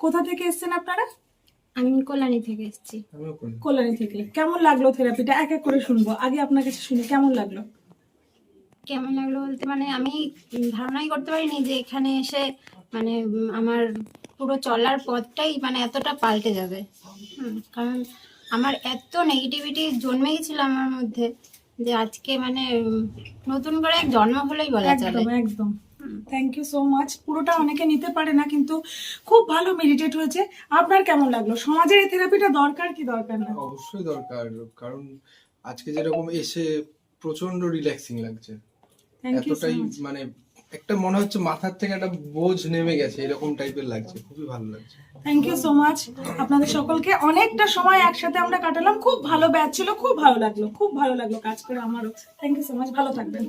কোথা থেকে এসেছেন আপনারা? আমি কল্যাণী থেকে এসেছি। কল্যাণী থেকে। কেমন লাগলো থেরাপিটা? এক এক করে শুনবো, আগে আপনার কাছে শুনি কেমন লাগলো। কেমন লাগলো বলতে মানে আমি ধারণাই করতে পারিনি যে এখানে এসে মানে আমার পুরো চলার পথটাই মানে এতটা পাল্টে যাবে। কারণ আমার এত নেগেটিভিটি জন্মে গেছিল আমার মধ্যে যে আজকে মানে নতুন করে এক জন্ম হলেই বলা চলে। একদম একদম। Thank you so much. পুরোটা অনেকে নিতে পারে না, কিন্তু খুব ভালো মেডিটেট হয়েছে। আপনার কেমন লাগলো? সমাজের এই থেরাপিটা দরকার কি দরকার না? অবশ্যই দরকার, কারণ আজকে যেরকম এসে প্রচন্ড রিল্যাক্সিং লাগছে। থ্যাংক ইউ সো এতটাই মাচ। মানে একটা মনে হচ্ছে মাথার থেকে একটা বোঝ নেমে গেছে, এরকম টাইপের লাগছে, খুবই ভালো লাগছে। Thank you so much. আপনাদের সকলকে অনেকটা সময় একসাথে আমরা কাটালাম, খুব ভালো ব্যাচ ছিল, খুব ভালো লাগলো, খুব ভালো লাগলো কাজ করে আমারও। থ্যাংক ইউ সো মাচ, ভালো থাকবেন।